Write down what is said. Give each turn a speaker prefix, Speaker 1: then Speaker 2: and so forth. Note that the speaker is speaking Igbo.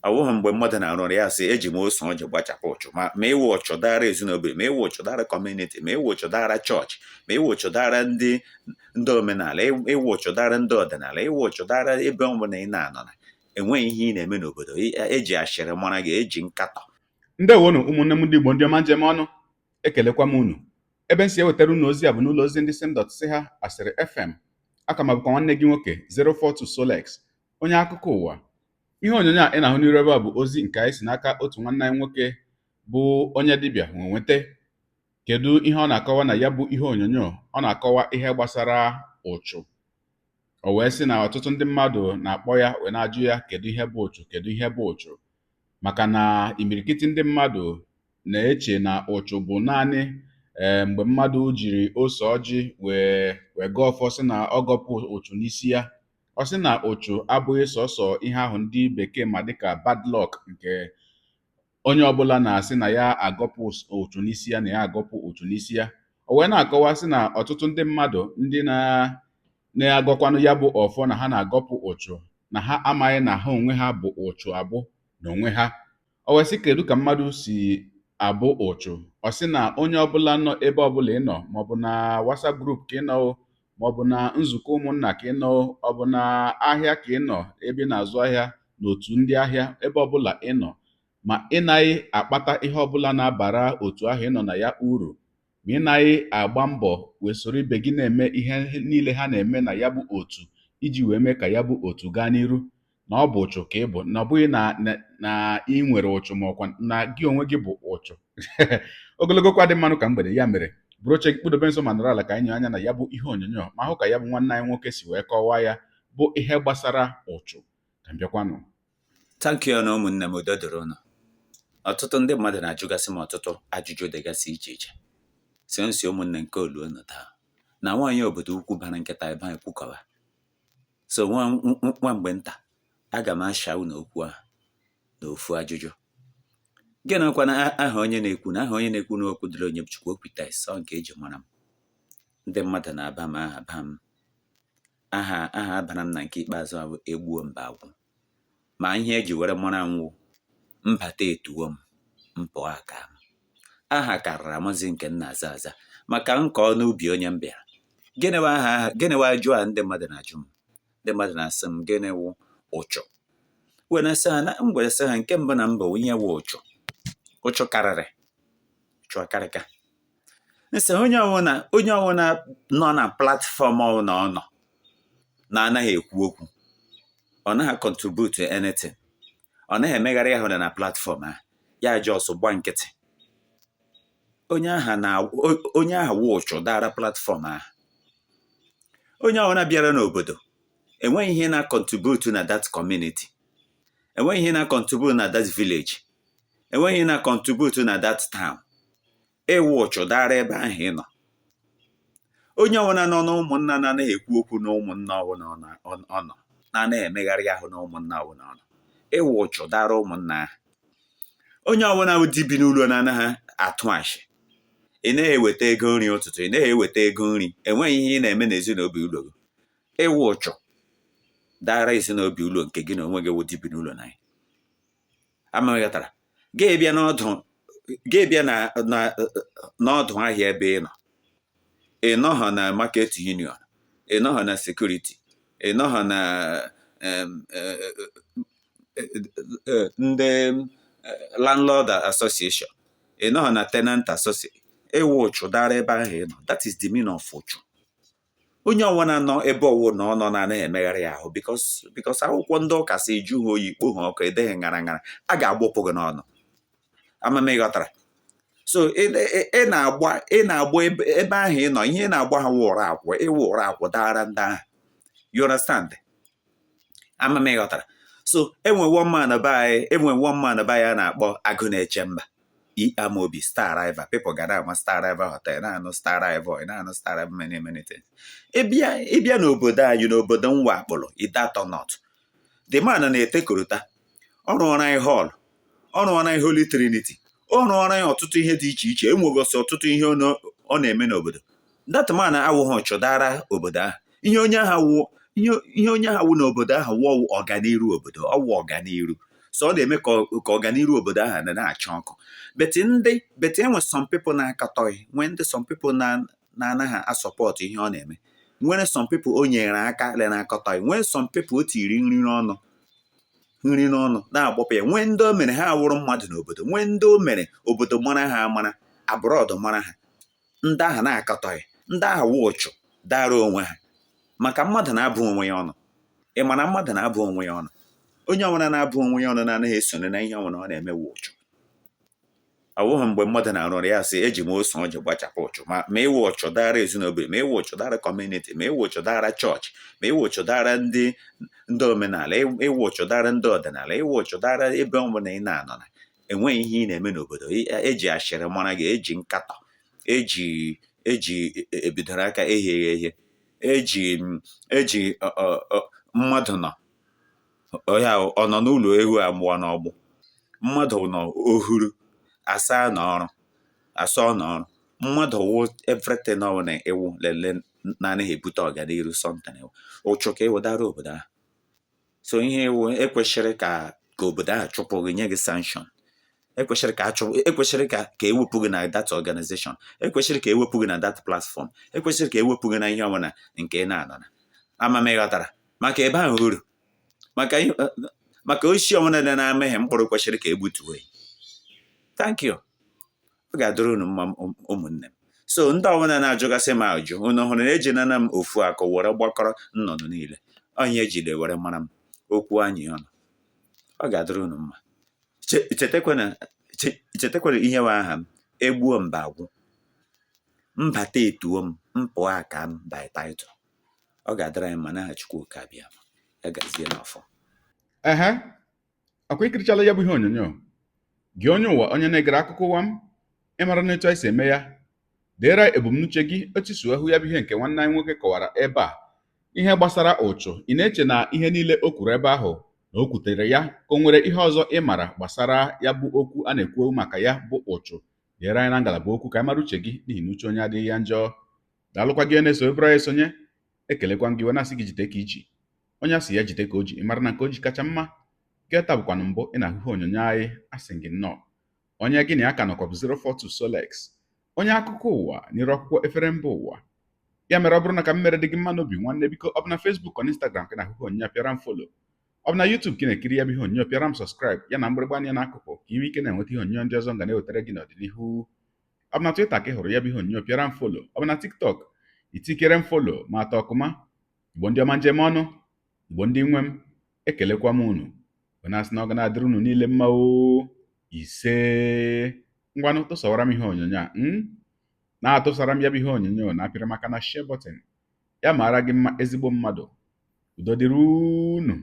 Speaker 1: ọwụghị mgbe mmadụ na-arụ ọrụ ya sị eji m ose ọjị gbachapụ ụchụ ma ịwụ ụchụ dara ezinụlọ, ma ịwụ ụchụ dara kọmuniti, ma ịwụ ụchụ dara chọọchị, ma ịwụ ụchụ dara ndị omenala, ịwụ ụchụ dara ndị ọdịnala, ịwụ ụchụ dara ebe ọbụla ị na-anọ na enweghị ihe ị na-eme n'obodo eji ashịrị mara gị, eji nkatọ.
Speaker 2: Ndewonu ụmụnne m ndị Igbo ndị ọma njem ọnụ, ekelekwa m unu. Ebe m si ewetara unu ozi a bụ n'ụlọ ozi ndị Sim.si ha Asịrị FM. Aka m abụkwa nwanne gị nwoke 042 Solex, onye akụkọ ụwa. Ihe onyonyo a ị na-ahụ n'iru ebe a bụ ozi nke anyị si n'aka otu nwanne anyị nwoke bụ onye dibịa wee nweta. Kedu ihe ọ na-akọwa na ya bụ ihe onyonyo? Ọ na-akọwa ihe gbasara ụchụ. O wee sị na ọtụtụ ndị mmadụ na-akpọ ya wee na-ajụ ya kedu ihe bụ ụchụ, kedu ihe bụ ụchụ, maka na imirikiti ndị mmadụ na-eche na ụchụ bụ naanị mgbe mmadụ jiri ose ọjị wee gọọ ọfọ sị na ọ gọpụ ụchụ n'isi ya. Ọ sị na ụchụ abụghị sọsọ ihe ahụ ndị bekee ma dịka bad luck, nke onye ọbụla na-asị na ya agọpụ ụchụ n'isi ya, na ya agọpụ ụchụ n'isi ya. O wee na-akọwa sị na ọtụtụ ndị mmadụ ndị na-agọkwanụ ya bụ ọfọ na ha na-agọpụ ụchụ, na ha amaghị na ha onwe ha bụ ụchụ abụ n'onwe ha. O wee sị kedu ka mmadụ si abụ ụchụ? Ọ sị na onye ọbụla nọ ebe ọbụla ị nọ, maọbụ na WhatsApp group ka ị nọ, maọbụ na nzukọ ụmụnna ka ị nọ, ọ bụ na ahịa ka ị nọ ebe ị na-azụ ahịa n'otu ndị ahịa, ebe ọbụla ị nọ, ma ị naghị akpata ihe ọbụla na-abara otu ahụ ị nọ na ya uru, ma ị naghị agba mbọ wee soro ibe gị na-eme ihe niile ha na-eme na ya bụ otu iji wee mee ka ya bụ otu gaa n'iru, na ọ bụ ụchụ ka ị bụ, na ọ bụghị na ị nwere ụchụ ma ọkwa na gị onwe gị bụ ụchụ. Ogologo kwa dị mmanụ ka mgbede, ya mere bụrụ oche gị kpụdobe nso ma nọrọ ala ka anyị nye anya na ya bụ ihe onyonyo ma hụ ka ya bụ nwanne anyị nwoke si wee kọwaa ya bụ ihe gbasara ụchụ. Ka m bịakwanụ.
Speaker 1: Thank you na ụmụnne m, udo dịrị unu. Ọtụtụ ndị mmadụ na-ajụgasị m ọtụtụ ajụjụ dịgasị iche iche. Si nsi ụmụnne nke oluonu taa na nwaanyị obodo ukwu bara nkịta ebe anyị kwukọwa. So nwa mgbe nta aga m asha unu okwu a na ofu ajụjụ. Gịnịkwa na aha onye na-ekwu n'okwu dịrị onye Chukwu okwita ịsọ nke eji mara m. Ndị mmadụ na-aba m aha abara m na nke ikpeazụ abụ egbuo mba agwụ. Ma ihe eji were mara nwụ mbata etuwo m mpụ aka m. Aha karịrị amazi nke nna aza aza maka nke ọnụ ubi onye m bịara. Gịnịwa ajụ a ndị mmadụ na-ajụ m. Ndị mmadụ na-asị m gịnị wụ ụchụ? Wena sị ha na mgbe sị ha nke mbụ na mbụ ihe wụ ụchụ. Ụchụ karịrị, ụchụ akarịka. Nsị onye ọwụna nọ na platfọm ọwụna ọ nọ na-anaghị ekwu okwu, ọ naghị contribute anything, ọ naghị emegharị ahụ na platfọm a, ya jọsụ gba nkịtị. Onye aha wụ ụchụ dara platfọm ahụ. Onye ọwụna bịara n'obodo enweghị ihe na contribute na that community, enweghị ihe na contribute na that village, enweghị ihe na contribute na that town. Ewu ụchụ dara ebe ahụ ị nọ. Onye ọwụna nọ n'ụmụnna na-anaghị ekwu okwu na ụmụnna ọwụna ọ nọ, na-anaghị emegharị ahụ na ụmụnna ọwụna ọ nọ. Ewu ụchụ dara ụmụnna ahụ. Onye ọwụna dị bi n'ụlọ na-anaghị atụ ashị. Ị naghị eweta ego nri ụtụtụ, ị naghị eweta ego nri, enweghị ihe ị na-eme n'ezinụlọ ụlọ gị. Ewu ụchụ dara ezinụlọ ụlọ nke gị na onwe gị dị bi n'ụlọ na ya. Amaghịtara ga-ebịa n'ọdụ ahịa ebe ị nọ. Ị nọghọ na market union, ị nọghọ na security, ị nọghọ na ndị landlord association, ị nọghọ na tenant association. Ewu ụchụ dara ebe ahụ ị nọ. That is the meaning of ụchụ. Onye ọwụna nọ ebe ọwụ na ọ nọ na-anaghị emegharị ahụ because akwụkwọ ndị ụka si ju ha oyi kpo ha ọkụ, edeghị ngara ngara, a ga-agbụpụ gị n'ọnụ. Amama ịghọtara. So ị na-agba ebe ahụ ị nọ, ihe ị na-agba ha wụrụ akwụ, ịwụ ụra akwụ dara ndị ahụ. You understand? Amama ịghọtara. So enwe one man by a na-akpọ Agụ na-eche mba, Amobi, Star River. People gara ama Star River Hotel, na-anụ Star River, na-anụ Star River many things. Ịbịa n'obodo anyị, n'obodo nwa akpọrọ Idatọ North. The man na-etekọrịta. Ọ rụọrọ anyị hall, ọ rụọrọ anyị Holy Trinity, ọ rụọrọ anyị ọtụtụ ihe dị iche iche, enwegosi ọtụtụ ihe ọ na-eme n'obodo. That man awụghị ụchụ dara obodo ahụ. Ihe onye ahụ wụ n'obodo ahụ wụ ọganiru obodo, ọ wụ ọganiru. so ọ na-eme ka ọganiru obodo ahụ na-acha ọkụ. But enwe some people na-akatọghị, nwee ndị some people na-anaghị asọpọtụ ihe ọ na-eme, nwere some people o nyere aka na-akatọghị, nwee some people o tiri nri n'ọnụ na-agbapụ ya, nwee ndị o mere ha wụrụ mmadụ n'obodo, nwee ndị o mere obodo mara ha amara, abroad mara ha, ndị ahụ na-akatọghị, ndị ahụ wụ ụchụ dara onwe ha, maka mmadụ na-abụ onwe ya ọnụ. Ị ma na mmadụ na-abụ onwe ya ọnụ? Onye ọbụla na-abụ onwe ya ọnụ na-anaghị esonye na ihe ọbụla ọ na-eme wụ ụchụ. Ọ bụghị mgbe mmadụ na-arụ ọrụ ya sị eji m ose ọjị gbachapụ ụchụ, ma ịwụ ụchụ dara ezinụlọ, ma ịwụ ụchụ dara kọmuniti, ma ịwụ ụchụ dara chọọchị, ma ịwụ ụchụ dara ndị omenala, ịwụ ụchụ dara ndị ọdịnala, ịwụ ụchụ dara ebe ọbụla ị na-anọ na enweghị ihe ị na-eme n'obodo. Eji ashịrị mara gị, eji nkatọ, eji ebidoro aka eghe, eji mmadụ nọ ya ọ nọ n'ụlọ ewu amụọ n'ọgbụ, mmadụ nọ ohuru asa n'ọrụ, mmadụ wụ everything ọbụla ewu lele na-anaghị ebute ọganiru something ụchụ ka ewedara obodo ahụ. So ihe ewu ekwesịrị ka obodo ahụ chụpụ gị, nye gị sanction, ekwesịrị ka ewepụ gị na that organization, ekwesịrị ka ewepụ gị na that platform, ekwesịrị ka ewepụ gị na ihe ọbụla nke ị na-anọ na. Ama m ịghọtara, maka ebe ahụ uru, maka osi ọbụla dị na-amịghị mkpụrụ kwesịrị ka egbutuo. Thank you. Ọ ga-adịrị unu mma ụmụnne m. So ndị ọbụla na-ajụgasị m ajụ, unu hụrụ na eji nana m ofu akụ were gbakọrọ nnọnụ niile, onye ejide were mara m okwu anyị ọnụ. Ọ ga-adịrị unu mma. Chetakwana ihe nwe aha m, egbuo mba agwụ, mbata etuo m, mpụ aka m by title. Ọ ga-adịrị anyị mma n'aha Chukwuka abịa, ya gazie n'ọfọ.
Speaker 2: Akwa ikirichala ya bụ ihe onyonyo gị, onye ụwa, onye na-egere akụkọ ụwa m, ịmara na etu anyị si eme ya, deere ebumnuche gị, echisu ahụ ya bụ ihe nke nwanne anyị nwoke kọwara ebe a, ihe gbasara ụchụ. Ị na-eche na ihe niile o kwuru ebe ahụ na o kwutere ya, ka o nwere ihe ọzọ ị mara gbasara ya bụ okwu a na-ekwu maka ya bụ ụchụ? Deere anyị na ngalaba okwu ka anyị mara uche gị, n'ihi na uche onye adịghị ya njọ. Daalụkwa gị na-eso ebere anyị esonye, ekelekwa gị, na-asị gị jide ka iji, onye asị ya jide ka o ji, ị mara na nke o ji kacha mma. Geta bụkwanụ mbụ ị na-ahụhụ onyonyo anyị, asị gị nnọọ. Onye gị na ya ka nọkwa bụ 042 Solex, onye akụkọ ụwa n'iru akwụkwọ efere mba ụwa. Ya mere, ọ bụrụ na ka m mere dị gị mma n'obi nwanne, biko ọ bụ na Facebook na Instagram ka na-ahụhụ onyonyo, pịara m follow. Ọ bụ na YouTube ka na-ekiri ya bụ ihe onyonyo, pịara m subscribe ya na mgbịrịgba anya n'akụkụ, ka inwe ike na-enweta ihe onyonyo ndị ọzọ nga na-ewetara gị n'ọdịnihu. Ọ bụ na Twitter ka ị hụrụ ya bụ ihe onyonyo, pịara m follow. Ọ bụ na TikTok itikere m follow ma atọ ọkụma. Igbo ndị ọma njem ọnụ, Igbo ndị nwe m, ekelekwa m unu. Asị na ọ ga na-adịrị unu niile mma o. Ise ngwanụ tụsawara m ihe onyonyo a, na-atụsara m ya bụ ihe onyonyo na-apịrị maka na share button ya mara gị mma, ezigbo mmadụ. Udo dịrị unu.